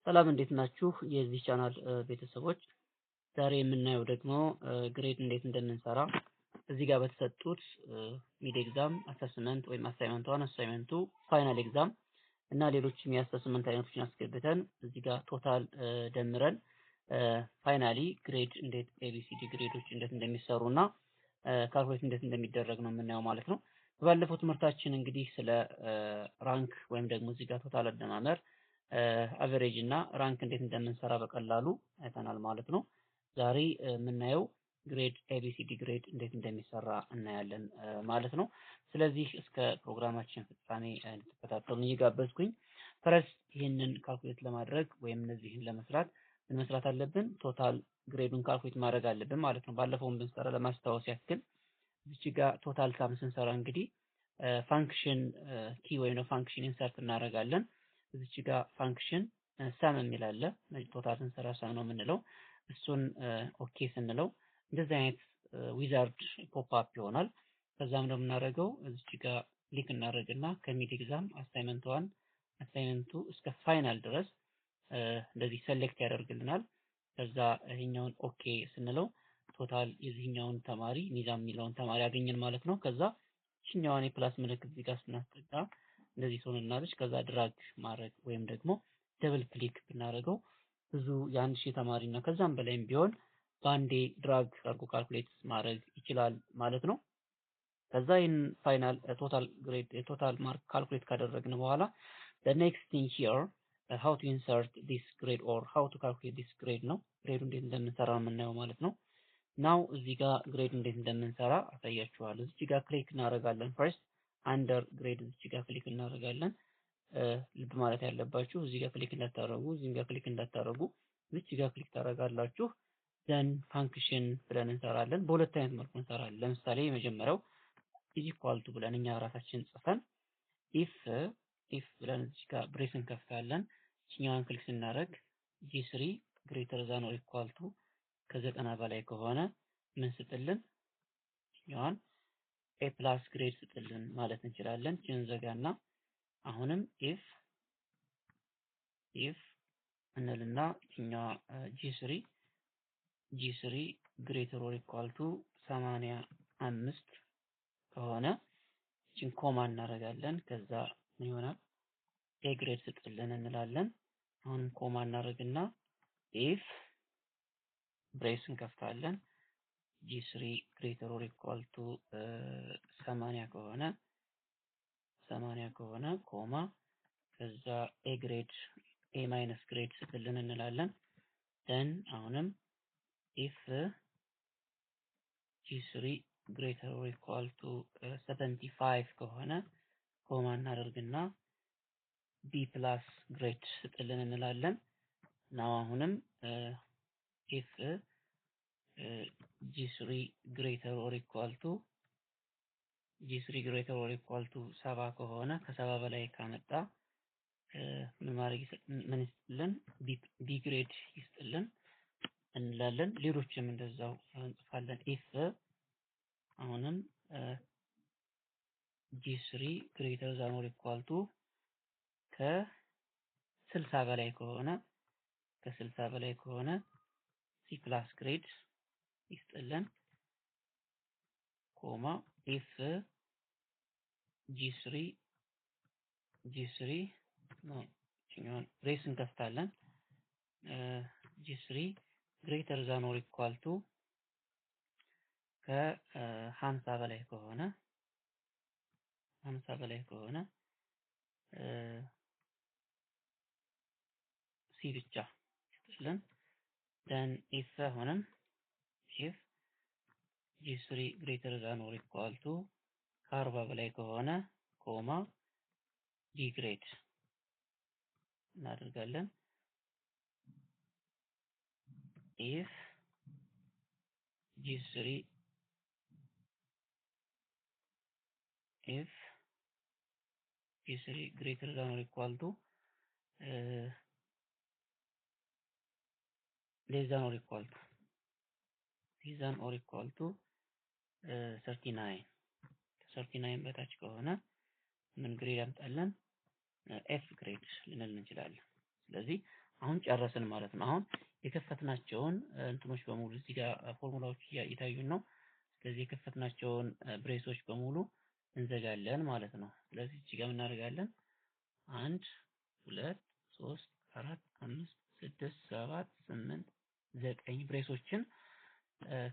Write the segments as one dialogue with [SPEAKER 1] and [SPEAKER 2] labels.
[SPEAKER 1] ሰላም እንዴት ናችሁ? የዚህ ቻናል ቤተሰቦች ዛሬ የምናየው ደግሞ ግሬድ እንዴት እንደምንሰራ እዚህ ጋር በተሰጡት ሚድ ኤግዛም አሰስመንት ወይም አሳይመንት 1 አሳይመንት 2 ፋይናል ኤግዛም እና ሌሎችም የአሰስመንት አይነቶችን አስገብተን እዚህ ጋር ቶታል ደምረን ፋይናሊ ግሬድ እንዴት ኤቢሲዲ ግሬዶች እንዴት እንደሚሰሩና ካልኩሌት እንዴት እንደሚደረግ ነው የምናየው ማለት ነው። በባለፈው ትምህርታችን እንግዲህ ስለ ራንክ ወይም ደግሞ እዚህ ጋር ቶታል አደማመር አቨሬጅ እና ራንክ እንዴት እንደምንሰራ በቀላሉ አይተናል ማለት ነው። ዛሬ የምናየው ግሬድ ኤቢሲዲ ግሬድ እንዴት እንደሚሰራ እናያለን ማለት ነው። ስለዚህ እስከ ፕሮግራማችን ፍጻሜ እንድትከታተሉን እየጋበዝኩኝ ፈረስት ይህንን ካልኩሌት ለማድረግ ወይም እነዚህን ለመስራት ምን መስራት አለብን? ቶታል ግሬዱን ካልኩሌት ማድረግ አለብን ማለት ነው። ባለፈውን ብንሰራ ለማስታወስ ያክል እዚህ ጋር ቶታል ሳም ስንሰራ እንግዲህ ፋንክሽን ኪ ወይም ነው ፋንክሽን ኢንሰርት እናደርጋለን። እዚህ ጋር ፋንክሽን ሳም የሚል አለ። ቶታል ስንሰራ ሳም ነው የምንለው። እሱን ኦኬ ስንለው እንደዚህ አይነት ዊዛርድ ፖፕ አፕ ይሆናል። ከዛም ነው የምናደርገው እዚህ ጋር ክሊክ እናደርግና ከሚድ ኤግዛም አሳይመንት 1 አሳይመንት 2 እስከ ፋይናል ድረስ እንደዚህ ሴሌክት ያደርግልናል። ከዛ ይሄኛውን ኦኬ ስንለው ቶታል የዚህኛውን ተማሪ ሚዛን የሚለውን ተማሪ ያገኘን ማለት ነው። ከዛ እቺኛዋን የፕላስ ምልክት እዚህ ጋር ስናስጠጋ እንደዚህ ትሆንልናለች። ከዛ ድራግ ማድረግ ወይም ደግሞ ደብል ክሊክ ብናደርገው ብዙ የአንድ ሺህ ተማሪ እና ከዛም በላይም ቢሆን በአንዴ ድራግ አድርጎ ካልኩሌት ማድረግ ይችላል ማለት ነው። ከዛ ይህን ፋይናል ቶታል ግሬድ ቶታል ማርክ ካልኩሌት ካደረግን በኋላ the next thing here how to insert this grade or how to calculate this grade ነው። ግሬዱ እንዴት እንደምንሰራ የምናየው ማለት ነው። ናው እዚህ ጋር ግሬድ እንዴት እንደምንሰራ አሳያችኋለሁ። እዚህ ጋር ክሊክ እናደርጋለን። ፈርስት አንደር ግሬድ እዚህ ጋር ክሊክ እናደርጋለን። ልብ ማለት ያለባችሁ እዚህ ጋር ክሊክ እንዳታረጉ፣ እዚህ ጋር ክሊክ እንዳታረጉ፣ እዚህ ጋር ክሊክ ታደርጋላችሁ። ዘን ፋንክሽን ብለን እንሰራለን። በሁለት አይነት መልኩ እንሰራለን። ለምሳሌ የመጀመሪያው ኢዝ ኢኳል ቱ ብለን እኛ ራሳችን ጽፈን ኢፍ ብለን እዚህ ጋር ብሬስ እንከፍታለን። እኛን ክሊክ ስናደርግ ጂ3 ግሬተር ዛን ኦር ኢኳል ቱ ከ90 በላይ ከሆነ ምን ስጥልን ያን ኤ ፕላስ ግሬድ ስጥልን ማለት እንችላለን። እንዘጋና አሁንም ኢፍ እንልና እኛው ጂ3 ግሬተር ኦር ኢኳል ቱ 85 ከሆነ እቺን ኮማ እናደርጋለን። ከዛ ምን ይሆናል ኤ ግሬድ ስጥልን እንላለን። አሁንም ኮማ እናደርግና ኢፍ ብሬስ እንከፍታለን ጂ3 ግሬተር ኦር ኢኳል ቱ 80 ከሆነ ኮማ ከዛ ኤ ግሬድ ኤ ማይነስ ግሬድ ስጥልን እንላለን። ደን አሁንም ኢፍ ጂ3 ግሬተር ኦር ኢኳል ቱ 75 ከሆነ ኮማ እናደርግና ቢ ፕላስ ግሬድ ስጥልን እንላለን። ናው አሁንም ኢፍ ጂ3 ግሬተር ኦር ኢኳል ቱ 70 ከሆነ ከ70 በላይ ካመጣ ምን ይስጥልን ቢ ግሬድ ይስጥልን እንላለን። ሌሎችም እንደዛው እንጽፋለን። ኢፍ አሁንም ጂ3 ግሬተር ዛን ኦር ኢኳል ቱ ከ60 በላይ ከሆነ ሲ ፕላስ ግሬድ ይስጥልን ኮማ ኢፍ ጂ3 ብሬስ እንከፍታለን ጂ3 ግሬተር ዛን ኦር ኢኳል ቱ ከ50 በላይ ከሆነ ሲ ብቻ ይስጥልን። then if አሁንም if ጂ3 ግሬተር ዛን ኦር ኢኳል ቱ ከ40 በላይ ከሆነ ኮማ ዲ ግሬድ እናደርጋለን። if ጂ3 ግሬተር ዛን ኦር ኢኳል ቱ less than or equal to 39 በታች ከሆነ ምን ግሬድ ያምጣለን ኤፍ ግሬድ ልንል እንችላለን። ስለዚህ አሁን ጨረስን ማለት ነው። አሁን የከፈትናቸውን እንትኖች በሙሉ እዚህ ጋር ፎርሙላዎች እየታዩን ነው። ስለዚህ የከፈትናቸውን ብሬሶች በሙሉ እንዘጋለን ማለት ነው። ስለዚህ እዚህ ጋር እናደርጋለን 1 2 3 4 5 6 7 8 9 ብሬሶችን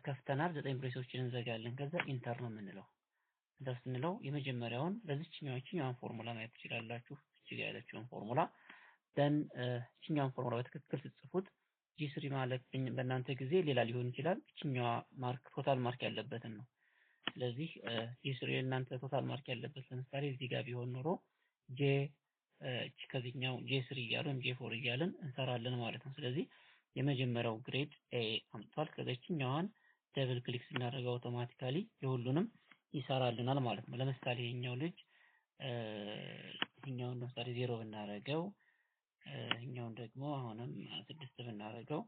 [SPEAKER 1] ከፍተናል። 9 ብሬሶችን እንዘጋለን። ከዛ ኢንተር ነው የምንለው። ኢንተር ስንለው የመጀመሪያውን በዚህኛውን ፎርሙላ ማየት ትችላላችሁ። እዚህ ጋር ያለችውን ፎርሙላ ደን እቺኛውን ፎርሙላ በትክክል ስትጽፉት ጂ3 ማለት በእናንተ ጊዜ ሌላ ሊሆን ይችላል። እቺኛዋ ማርክ ቶታል ማርክ ያለበትን ነው። ስለዚህ ጂ3 እናንተ ቶታል ማርክ ያለበት ለምሳሌ እዚህ ጋር ቢሆን ኖሮ ጄ ከዚህኛው ጄ3 እያልን ጄ4 እያልን እንሰራለን ማለት ነው። ስለዚህ የመጀመሪያው ግሬድ ኤ አምጥቷል። ከዚህኛዋን ደብል ክሊክ ስናደርገው አውቶማቲካሊ የሁሉንም ይሰራልናል ማለት ነው። ለምሳሌ ይሄኛው ልጅ ይሄኛውን ለምሳሌ 0 ብናደርገው ይሄኛውን ደግሞ አሁንም 6 ብናደርገው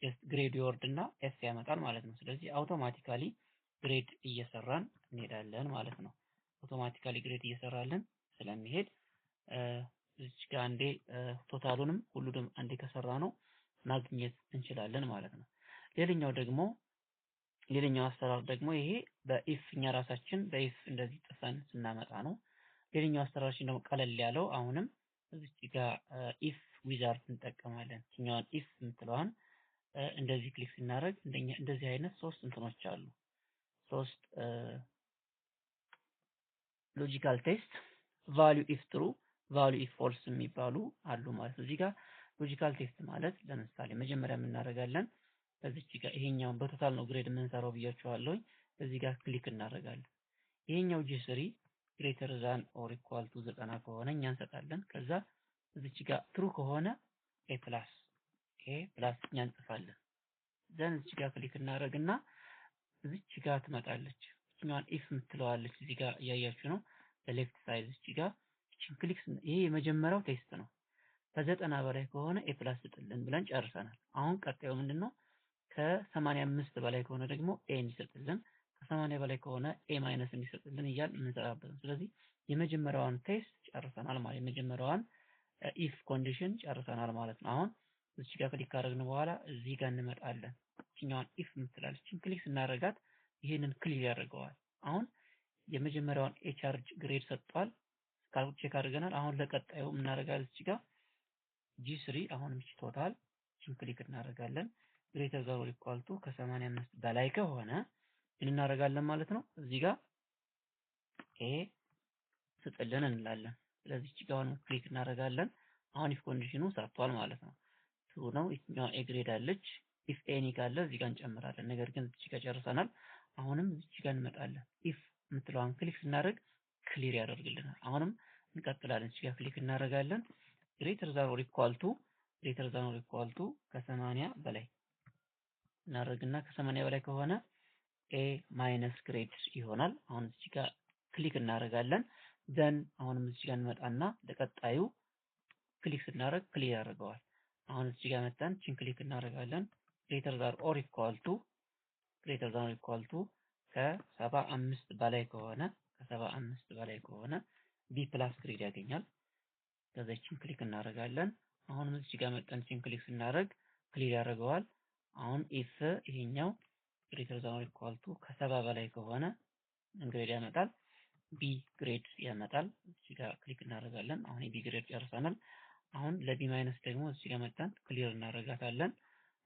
[SPEAKER 1] ጀስት ግሬድ ይወርድና ኤፍ ያመጣል ማለት ነው። ስለዚህ አውቶማቲካሊ ግሬድ እየሰራን እንሄዳለን ማለት ነው። አውቶማቲካሊ ግሬድ እየሰራልን ስለሚሄድ እዚህ ጋር አንዴ ቶታሉንም ሁሉንም አንዴ ከሰራ ነው ማግኘት እንችላለን ማለት ነው። ሌላኛው አሰራር ደግሞ ይሄ በኢፍ እኛ ራሳችን በኢፍ እንደዚህ ጥፈን ስናመጣ ነው። ሌላኛው አሰራራችን ደግሞ ቀለል ያለው አሁንም እዚህ ጋር ኢፍ ዊዛርድ እንጠቀማለን። እኛውን ኢፍ የምትለዋን እንደዚህ ክሊክ ስናደርግ እንደዚህ አይነት ሶስት እንትኖች አሉ። ሶስት ሎጂካል ቴስት ቫልዩ ኢፍ ትሩ ቫልዩ ኢፍ ፎልስ የሚባሉ አሉ ማለት ነው። እዚህ ጋር ሎጂካል ቴስት ማለት ለምሳሌ መጀመሪያ የምናደርጋለን እዚች ጋር ይሄኛውን በቶታል ነው ግሬድ የምንሰራው ብያችኋለሁ። እዚህ ጋር ክሊክ እናደርጋለን። ይሄኛው ጂ3 ግሬተር ዛን ኦር ኢኳል ቱ 90 ከሆነ እኛ እንሰጣለን። ከዛ እዚች ጋር ትሩ ከሆነ ኤ ፕላስ እኛ እንጽፋለን። ዘን እዚች ጋር ክሊክ እናደርግና እዚች ጋር ትመጣለች። እኛን ኢፍ የምትለዋለች እዚህ ጋር እያያችሁ ነው። በሌፍት ሳይድ እዚች ጋር እቺን ክሊክ ይሄ የመጀመሪያው ቴስት ነው። ከ90 በላይ ከሆነ ኤ ፕላስ ስጥልን ብለን ጨርሰናል። አሁን ቀጣዩ ምንድነው? ከ85 በላይ ከሆነ ደግሞ ኤ እንዲሰጥልን፣ ከ80 በላይ ከሆነ ኤ ማይነስ እንዲሰጥልን እያልን የምንሰራበት ነው። ስለዚህ የመጀመሪያዋን ቴስት ጨርሰናል ማለት የመጀመሪያዋን ኢፍ ኮንዲሽን ጨርሰናል ማለት ነው። አሁን እዚህ ጋር ክሊክ ካደረግን በኋላ እዚህ ጋር እንመጣለን። እኛውን ኢፍ የምትላለችን ክሊክ ስናደርጋት ይሄንን ክሊር ያደርገዋል። አሁን የመጀመሪያውን ኤ ቻርጅ ግሬድ ሰጥቷል። ካልኩሌት ቼክ አድርገናል። አሁን ለቀጣዩ እናደርጋለን። እዚህ ጋር ጂ3 አሁንም እቺ ቶታል እቺን ክሊክ እናደርጋለን። ግሬተር ዛን ኦር ኢኳል ቱ ከ85 በላይ ከሆነ ምን እናደርጋለን ማለት ነው። እዚህ ጋር ኤ ስጥልን እንላለን። ስለዚህ እቺ ጋር አሁንም ክሊክ እናደርጋለን። አሁን ኢፍ ኮንዲሽኑ ሰርቷል ማለት ነው። ትሩ ነው። እኛው ኤ ግሬድ አለች። ኢፍ ኤኒ ካለ እዚህ ጋር እንጨምራለን። ነገር ግን እዚህ ጋር ጨርሰናል። አሁንም እዚህ ጋር እንመጣለን። ኢፍ የምትለዋን ክሊክ ስናደርግ ክሊር ያደርግልናል። አሁንም እንቀጥላለን። እዚህ ጋር ክሊክ እናደርጋለን። ግሬተር ዛን ኦር ኢኳል ቱ ከ80 በላይ እናደርግና ከ80 በላይ ከሆነ ኤ ማይነስ ግሬድ ይሆናል። አሁን እዚህ ጋር ክሊክ እናደርጋለን። ዘን አሁንም እዚህ ጋር እንመጣና ለቀጣዩ ክሊክ ስናደርግ ክሊር ያደርገዋል። አሁን እዚህ ጋር መጣን ቺን ክሊክ እናደርጋለን። ግሬተር ዛን ኦር ኢኳል ቱ ከ75 በላይ ከሆነ ቢ ፕላስ ግሬድ ያገኛል። ከዛ ቺን ክሊክ እናደርጋለን። አሁን እዚህ ጋር መጣን ቺን ክሊክ ስናደርግ ክሊር ያደርገዋል። አሁን ኢፍ ይሄኛው ግሬተር ዛን ኦር ኢኳል ቱ ከ70 በላይ ከሆነ ግሬድ ያመጣል። ቢ ግሬድ ያመጣል። እዚህ ጋር ክሊክ እናደርጋለን። አሁን የቢ ግሬድ ጨርሰናል። አሁን ለቢ ማይነስ ደግሞ እዚህ ጋር መጣን ክሊር እናደርጋታለን።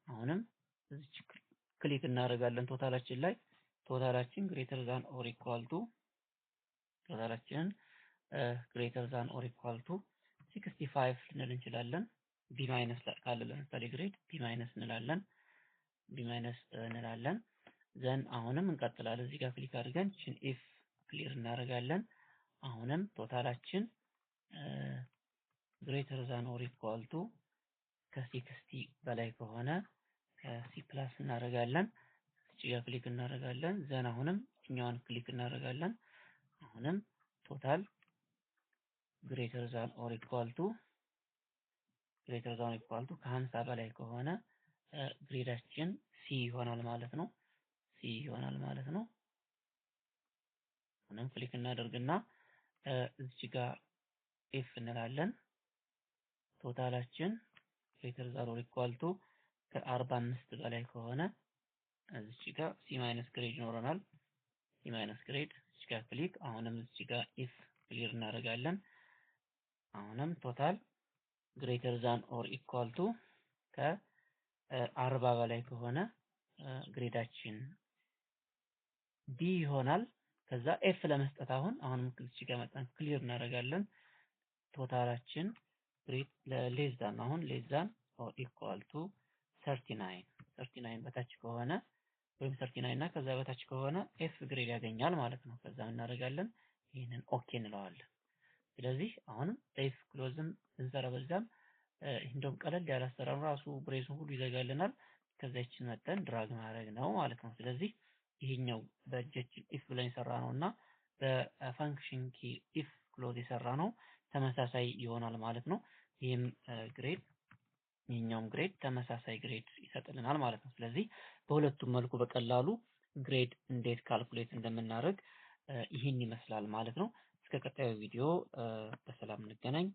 [SPEAKER 1] አሁንም እዚህ ክሊክ እናደርጋለን ቶታላችን ላይ ቶታላችን ግሬተር ዛን ኦር ኢኳል ቱ ቶታላችንን ግሬተር ዛን ኦር ኢኳል ቱ 65 ልንል እንችላለን። ቢ ማይነስ ካለ ለምሳሌ ግሬድ ቢ ማይነስ እንላለን። ዘን አሁንም እንቀጥላለን። እዚህ ጋር ክሊክ አድርገን ቺን ኢፍ ክሊር እናደርጋለን። አሁንም ቶታላችን ግሬተር ዛን ኦር ኢኳል ቱ ከ60 በላይ ከሆነ ሲ ፕላስ እናደርጋለን። እዚህ ጋር ክሊክ እናደርጋለን። ዘን አሁንም እኛውን ክሊክ እናደርጋለን። አሁንም ቶታል ግሬተር ዛን ኦር ኢኳል ቱ ከ50 በላይ ከሆነ ግሬዳችን ሲ ይሆናል ማለት ነው። አሁንም ክሊክ እናደርግና እዚህ ጋር ኤፍ እንላለን። ቶታላችን ግሬተር ዛን ኦር ኢኳል ቱ ከ45 በላይ ከሆነ እዚች ጋር ሲ ማይነስ ግሬድ ይኖረናል። ሲ ማይነስ ግሬድ እዚች ጋር ክሊክ። አሁንም እዚች ጋር ኢፍ ክሊር እናደርጋለን። አሁንም ቶታል ግሬተር ዛን ኦር ኢኳል ቱ ከ40 በላይ ከሆነ ግሬዳችን ቢ ይሆናል። ከዛ ኤፍ ለመስጠት አሁንም እዚች ጋር መጣን ክሊር እናደርጋለን። ቶታላችን ግሬድ ለሌስ ዛን አሁን ሌስ ዛን ኦር ኢኳል ቱ 39 በታች ከሆነ ወይም 39 እና ከዛ በታች ከሆነ ኤፍ ግሬድ ያገኛል ማለት ነው። ከዛ እናደርጋለን ይሄንን ኦኬ እንለዋለን። ስለዚህ አሁንም ኤፍ ክሎዝም እንሰራ በዛም እንደውም ቀለል ያለ አሰራር ራሱ ብሬሱን ሁሉ ይዘጋልናል። ከዛ ይችን መጠን ድራግ ማድረግ ነው ማለት ነው። ስለዚህ ይሄኛው በእጃችን ኢፍ ብለን የሰራ ነውና በፋንክሽን ኪ ኢፍ ክሎዝ የሰራ ነው ተመሳሳይ ይሆናል ማለት ነው። ይሄም ግሬድ ይሄኛውም ግሬድ ተመሳሳይ ግሬድ ይሰጥልናል ማለት ነው። ስለዚህ በሁለቱም መልኩ በቀላሉ ግሬድ እንዴት ካልኩሌት እንደምናደርግ ይህን ይመስላል ማለት ነው። እስከ ቀጣዩ ቪዲዮ በሰላም እንገናኝ።